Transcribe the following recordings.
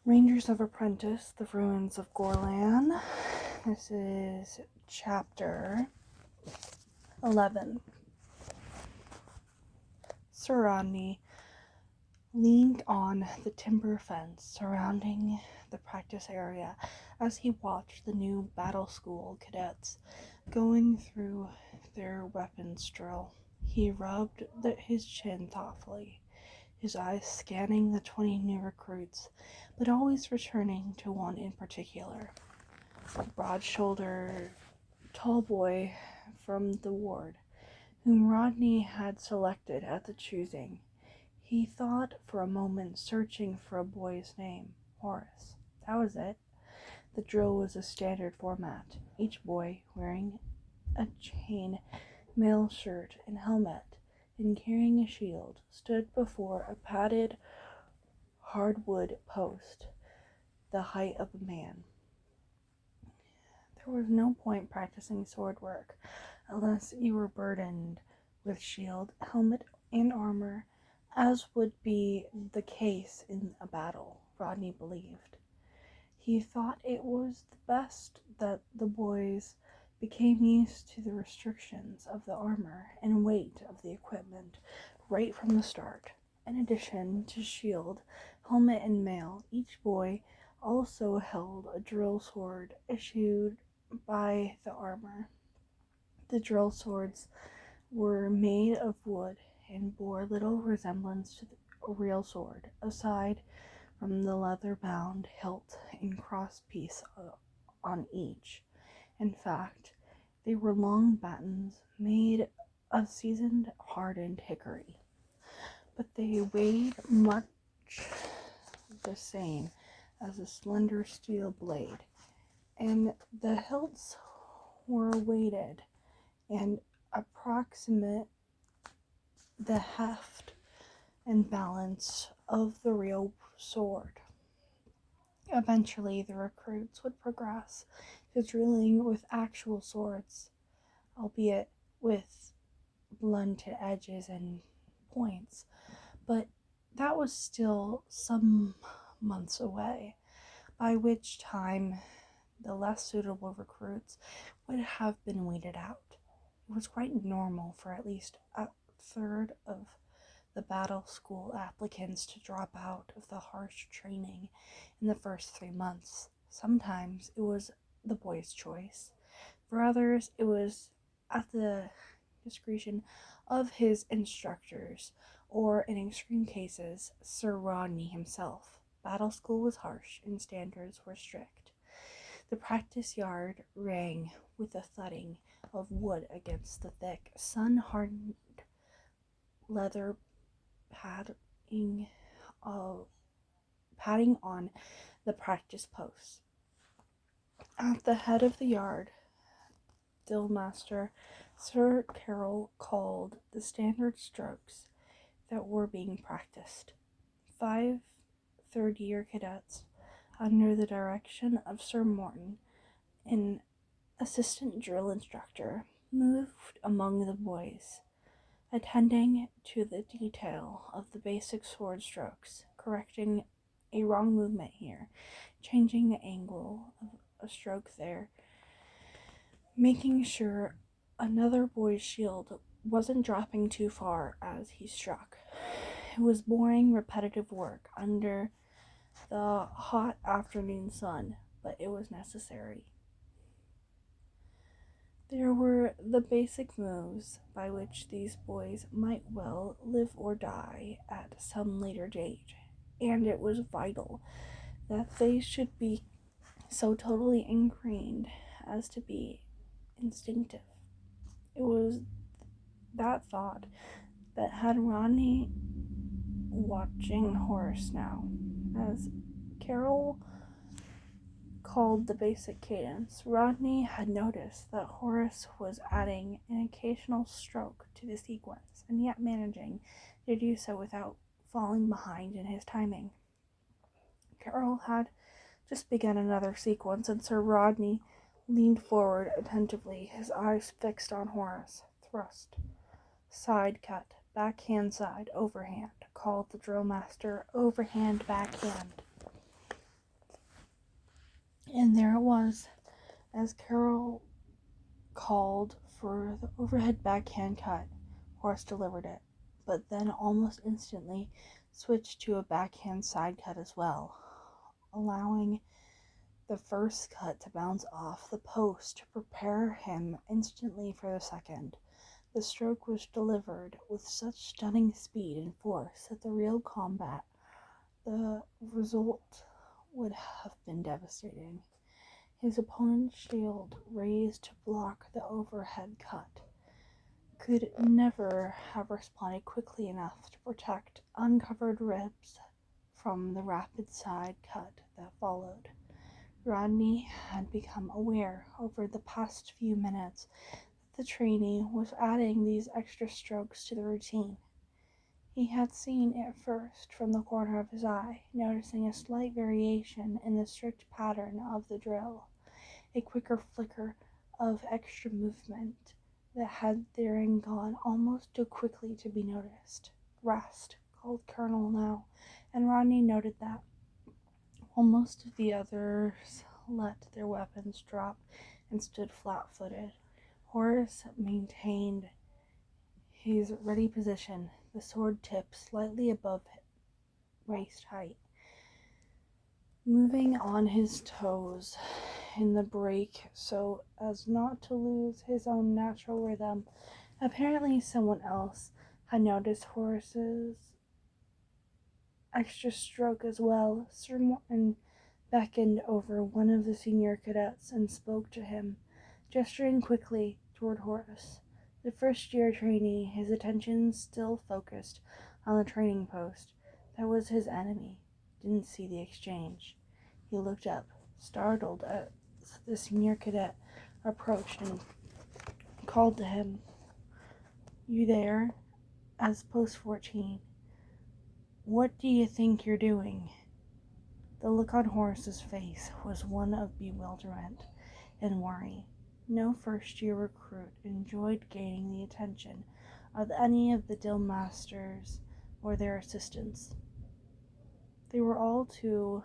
Rangers of Apprentice, The Ruins of Gorlan. This is chapter 11. Sir Rodney leaned on the timber fence surrounding the practice area as he watched the new battle school cadets going through their weapons drill. He rubbed his chin thoughtfully, his eyes scanning the 20 new recruits, but always returning to one in particular. A broad-shouldered, tall boy from the ward, whom Rodney had selected at the choosing. He thought for a moment, searching for a boy's name. Horace. That was it. The drill was a standard format, each boy wearing a chain mail shirt and helmet, and carrying a shield, stood before a padded hardwood post, the height of a man. There was no point practicing sword work unless you were burdened with shield, helmet, and armor, as would be the case in a battle, Rodney believed. He thought it was the best that the boys became used to the restrictions of the armor and weight of the equipment right from the start. In addition to shield, helmet, and mail, each boy also held a drill sword issued by the armor. The drill swords were made of wood and bore little resemblance to a real sword, aside from the leather-bound hilt and crosspiece on each. In fact, they were long batons made of seasoned, hardened hickory, but they weighed much the same as a slender steel blade, and the hilts were weighted and approximate the heft and balance of the real sword. Eventually, the recruits would progress to drilling with actual swords, albeit with blunted edges and points, but that was still some months away, by which time the less suitable recruits would have been weeded out. It was quite normal for at least a third of the battle school applicants to drop out of the harsh training in the first 3 months. Sometimes it was the boy's choice. For others, it was at the discretion of his instructors, or in extreme cases, Sir Rodney himself. Battle school was harsh and standards were strict. The practice yard rang with the thudding of wood against the thick, sun-hardened leather padding on the practice posts. At the head of the yard, Drillmaster Sir Carroll called the standard strokes that were being practiced. 5 third-year cadets, under the direction of Sir Morton, an assistant drill instructor, moved among the boys, attending to the detail of the basic sword strokes, correcting a wrong movement here, changing the angle of a stroke there, making sure another boy's shield wasn't dropping too far as he struck. It was boring, repetitive work under the hot afternoon sun, but it was necessary. There were the basic moves by which these boys might well live or die at some later date, and it was vital that they should be so totally ingrained as to be instinctive. It was that thought that had Rodney watching Horace now. As Carol called the basic cadence, Rodney had noticed that Horace was adding an occasional stroke to the sequence, and yet managing to do so without falling behind in his timing. Carol had just begun another sequence, and Sir Rodney leaned forward attentively, his eyes fixed on Horace. Thrust, side cut, backhand side, overhand, called the drill master. Overhand, backhand. And there it was, as Carol called for the overhead backhand cut. Horace delivered it, but then almost instantly switched to a backhand side cut as well, allowing the first cut to bounce off the post to prepare him instantly for the second. The stroke was delivered with such stunning speed and force that the result would have been devastating. His opponent's shield, raised to block the overhead cut, could never have responded quickly enough to protect uncovered ribs from the rapid side cut that followed. Rodney had become aware over the past few minutes that the trainee was adding these extra strokes to the routine. He had seen it first from the corner of his eye, noticing a slight variation in the strict pattern of the drill, a quicker flicker of extra movement that had therein gone almost too quickly to be noticed. "Rest," called Colonel now, and Rodney noted that. While most of the others let their weapons drop and stood flat-footed, Horace maintained his ready position, the sword tip slightly above waist height, moving on his toes in the break so as not to lose his own natural rhythm. Apparently someone else had noticed Horace's extra stroke as well. Sir Morton beckoned over one of the senior cadets and spoke to him, gesturing quickly toward Horace. The first-year trainee, his attention still focused on the training post that was his enemy, didn't see the exchange. He looked up, startled, as the senior cadet approached and called to him, "You there?" As Post 14. "What do you think you're doing?" The look on Horace's face was one of bewilderment and worry. No first-year recruit enjoyed gaining the attention of any of the drill masters or their assistants. They were all too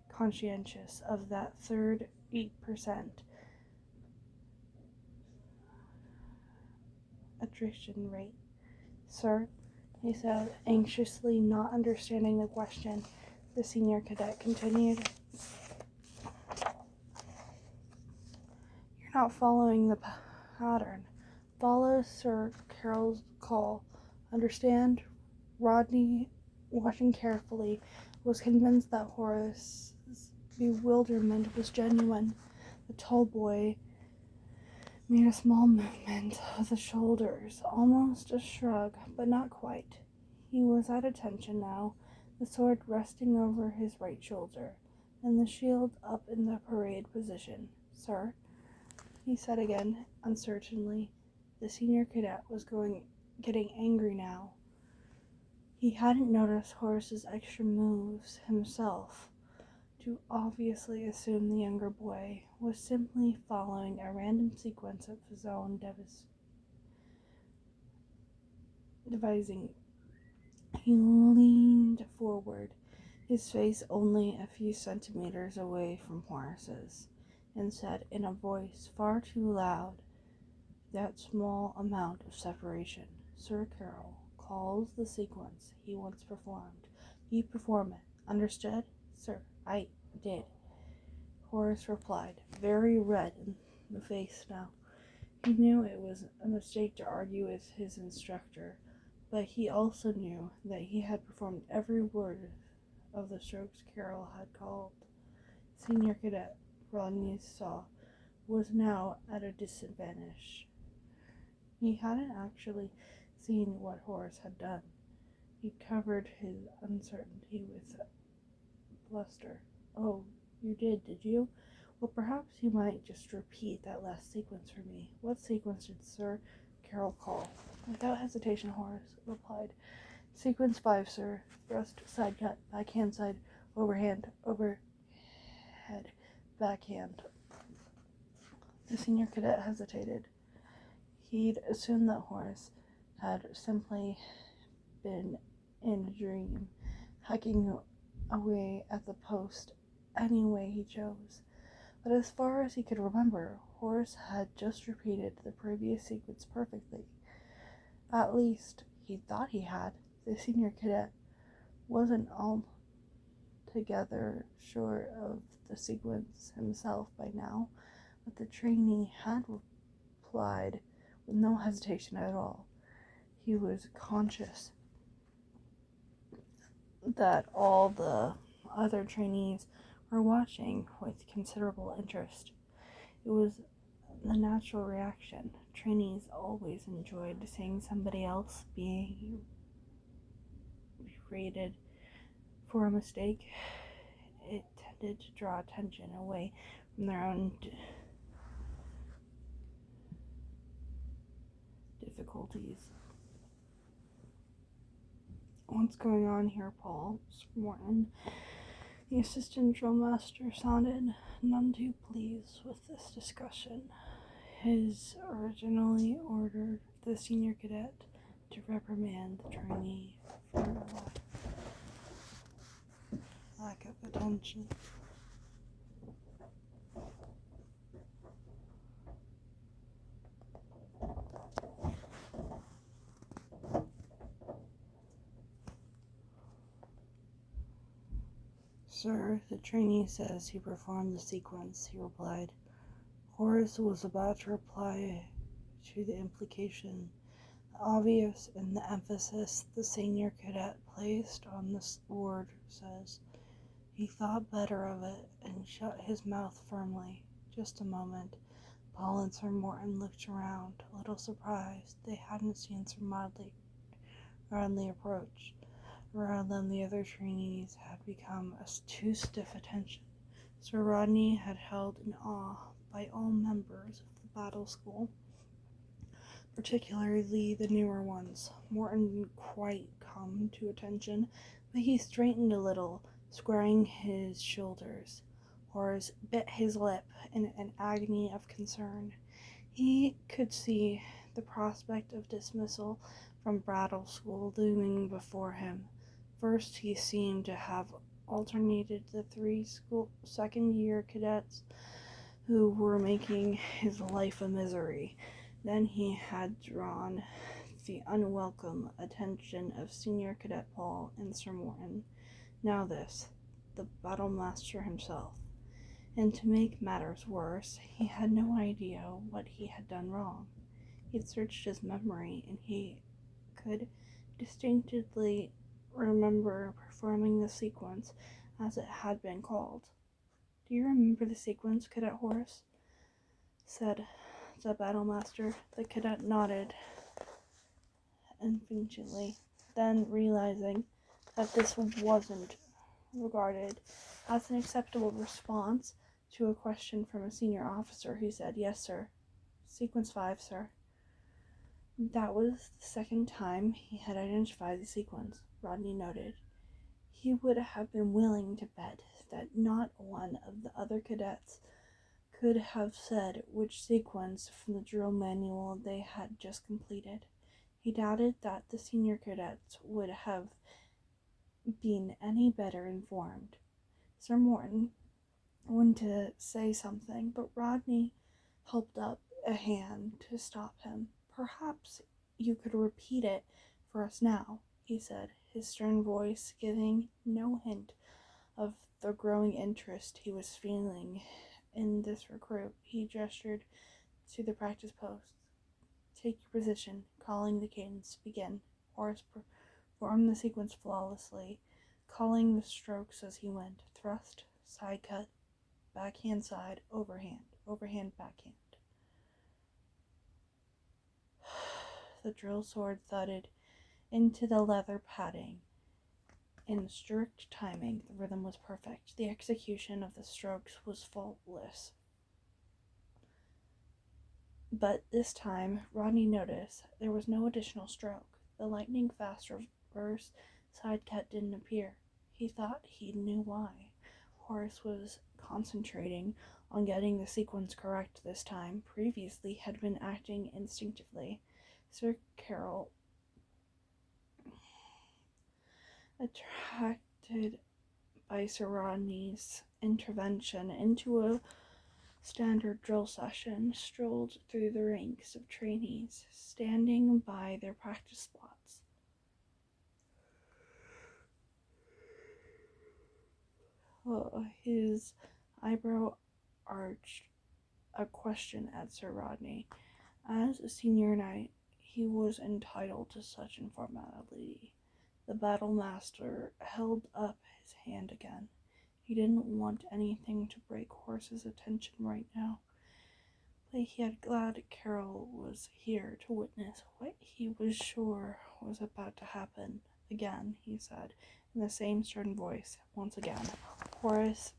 conscientious of that third 8% attrition rate. "Sir," he said, anxiously not understanding the question. The senior cadet continued, "You're not following the pattern. Follow Sir Carol's call. Understand?" Rodney, watching carefully, was convinced that Horace's bewilderment was genuine. The tall boy made a small movement of the shoulders, almost a shrug, but not quite. He was at attention now, the sword resting over his right shoulder, and the shield up in the parade position. "Sir," he said again, uncertainly. The senior cadet was getting angry now. He hadn't noticed Horace's extra moves himself, to obviously assume the younger boy was simply following a random sequence of his own devising. He leaned forward, his face only a few centimeters away from Horace's, and said in a voice far too loud that small amount of separation, "Sir Carol calls the sequence he once performed. You perform it. Understood?" "Sir, I did," Horace replied, very red in the face now. He knew it was a mistake to argue with his instructor, but he also knew that he had performed every word of the strokes Carol had called. Senior cadet, Rodney saw, was now at a disadvantage. He hadn't actually seen what Horace had done. He covered his uncertainty with bluster. "Oh, you did you? Well, perhaps you might just repeat that last sequence for me." "What sequence did Sir Carol call?" Without hesitation, Horace replied, "Sequence 5, sir. Thrust, side cut, backhand side, overhand, overhead, backhand." The senior cadet hesitated. He'd assumed that Horace had simply been in a dream, hacking away at the post any way he chose. But as far as he could remember, Horace had just repeated the previous sequence perfectly. At least, he thought he had. The senior cadet wasn't altogether sure of the sequence himself by now, but the trainee had replied with no hesitation at all. He was conscious that all the other trainees were watching with considerable interest. It was the natural reaction. Trainees always enjoyed seeing somebody else being berated for a mistake. It tended to draw attention away from their own difficulties. What's going on here, Paul? Morton, the assistant drill master, sounded none too pleased with this discussion. His originally ordered the senior cadet to reprimand the trainee for lack of attention. Sir, the trainee says he performed the sequence, he replied. Horace was about to reply to the implication, obvious in the emphasis the senior cadet placed on this word says. He thought better of it and shut his mouth firmly. Just a moment. Paul and Sir Morton looked around, a little surprised. They hadn't seen Sir Rodney approach. Around them, the other trainees had become too stiff attention. Sir Rodney had held in awe by all members of the battle school, particularly the newer ones. Morton didn't quite come to attention, but he straightened a little, squaring his shoulders. Horace bit his lip in an agony of concern. He could see the prospect of dismissal from Brattle School looming before him. First, he seemed to have alternated the three second-year cadets who were making his life a misery. Then he had drawn the unwelcome attention of Senior Cadet Paul and Sir Morton. Now this, the battle master himself. And to make matters worse, he had no idea what he had done wrong. He had searched his memory, and he could distinctly remember performing the sequence as it had been called. Do you remember the sequence, Cadet Horace? Said the battle master. The cadet nodded impatiently. Then, realizing that this wasn't regarded as an acceptable response to a question from a senior officer, he said, Yes, sir. Sequence 5, sir. That was the second time he had identified the sequence, Rodney noted. He would have been willing to bet that not one of the other cadets could have said which sequence from the drill manual they had just completed. He doubted that the senior cadets would have been any better informed. Sir Morton wanted to say something, but Rodney helped up a hand to stop him. Perhaps you could repeat it for us now, he said, his stern voice giving no hint of the growing interest he was feeling in this recruit. He gestured to the practice posts. Take your position, calling the cadence. Begin. Horace performed the sequence flawlessly, calling the strokes as he went. Thrust, side cut, backhand side, overhand, overhand backhand. The drill sword thudded into the leather padding. In strict timing, the rhythm was perfect. The execution of the strokes was faultless. But this time, Rodney noticed there was no additional stroke. The lightning-fast reverse side cut didn't appear. He thought he knew why. Horace was concentrating on getting the sequence correct this time. Previously had been acting instinctively. Sir Carroll, attracted by Sir Rodney's intervention into a standard drill session, strolled through the ranks of trainees, standing by their practice spots. His eyebrow arched a question at Sir Rodney. As a senior knight, he was entitled to such informality. The battle master held up his hand again. He didn't want anything to break Horace's attention right now, but he had glad Carol was here to witness what he was sure was about to happen. Again, he said, in the same stern voice. Once again, Horace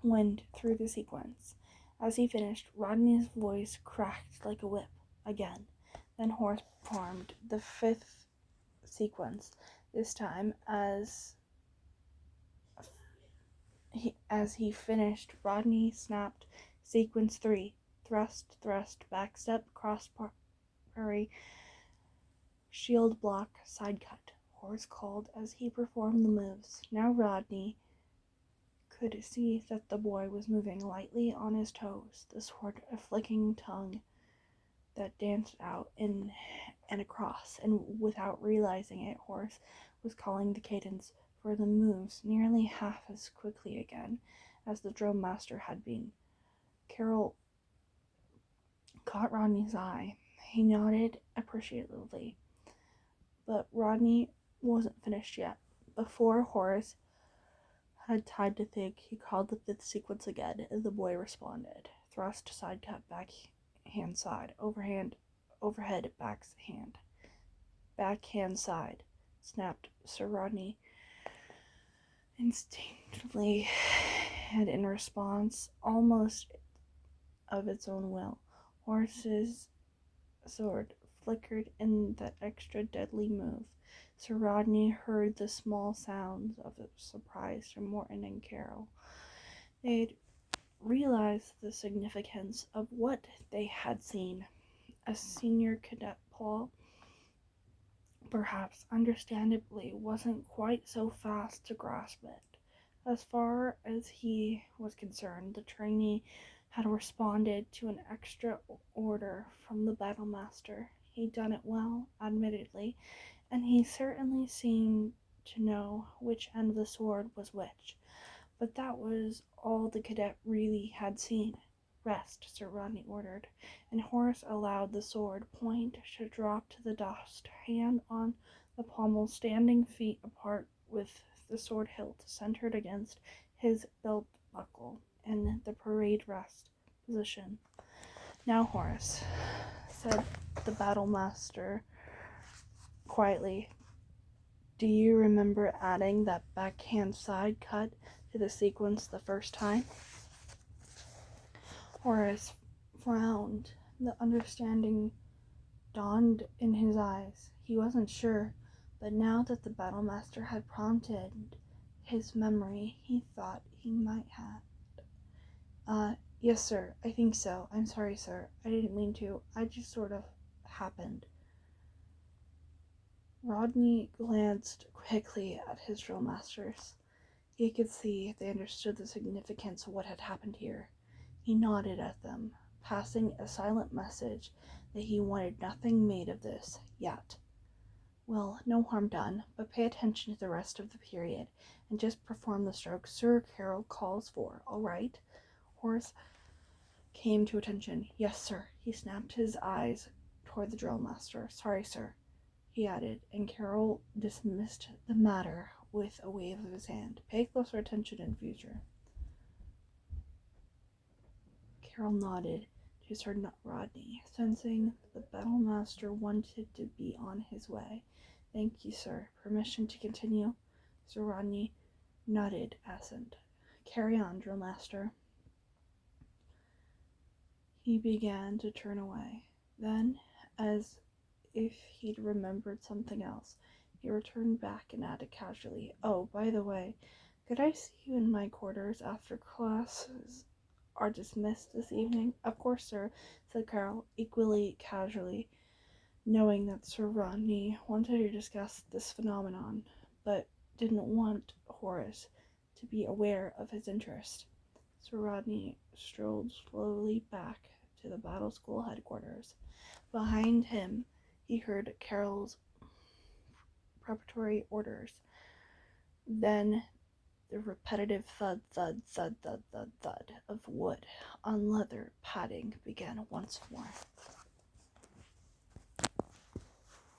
went through the sequence. As he finished, Rodney's voice cracked like a whip again. Then Horace performed the fifth sequence. This time, as he finished, Rodney snapped sequence 3. Thrust, thrust, backstep, cross parry, shield block, side cut. Horace called as he performed the moves. Now Rodney could see that the boy was moving lightly on his toes, the sword a flicking tongue that danced out in and across, and without realizing it, Horace was calling the cadence for the moves nearly half as quickly again as the drum master had been. Carol caught Rodney's eye. He nodded appreciatively, but Rodney wasn't finished yet. Before Horace had time to think, he called the fifth sequence again, and the boy responded. Thrust, side cut, backhand side, overhead, backhand side, snapped Sir Rodney instinctively, and in response, almost of its own will, Horace's sword flickered in that extra deadly move. Sir Rodney heard the small sounds of surprise from Morton and Carol. They'd realized the significance of what they had seen. A senior cadet, Paul, perhaps understandably, wasn't quite so fast to grasp it. As far as he was concerned, the trainee had responded to an extra order from the battle master. He'd done it well, admittedly, and he certainly seemed to know which end of the sword was which. But that was all the cadet really had seen. Rest, Sir Rodney ordered, and Horace allowed the sword point to drop to the dust, hand on the pommel, standing feet apart with the sword hilt centered against his belt buckle in the parade rest position. Now, Horace, said the battle master quietly, do you remember adding that backhand side cut to the sequence the first time? Horace frowned. The understanding dawned in his eyes. He wasn't sure, but now that the battle master had prompted his memory, he thought he might have. Yes, sir, I think so. I'm sorry, sir. I didn't mean to. I just sort of happened. Rodney glanced quickly at his drill masters. He could see they understood the significance of what had happened here. He nodded at them, passing a silent message that he wanted nothing made of this yet. Well, no harm done, but pay attention to the rest of the period, and just perform the stroke Sir Carol calls for, all right? Horace came to attention. Yes, sir. He snapped his eyes toward the drill master. Sorry, sir, he added, and Carol dismissed the matter with a wave of his hand. Pay closer attention in future. Carol nodded to Sir Rodney, sensing the battle master wanted to be on his way. Thank you, sir. Permission to continue? Sir Rodney nodded assent. Carry on, drill master. He began to turn away. Then, as if he'd remembered something else, he returned back and added casually, oh, by the way, could I see you in my quarters after classes are dismissed this evening? Of course, sir, said Carol, equally casually, knowing that Sir Rodney wanted to discuss this phenomenon, but didn't want Horace to be aware of his interest. So Rodney strolled slowly back to the battle school headquarters. Behind him, he heard Carol's preparatory orders. Then the repetitive thud, thud, thud, thud, thud, thud of wood on leather padding began once more.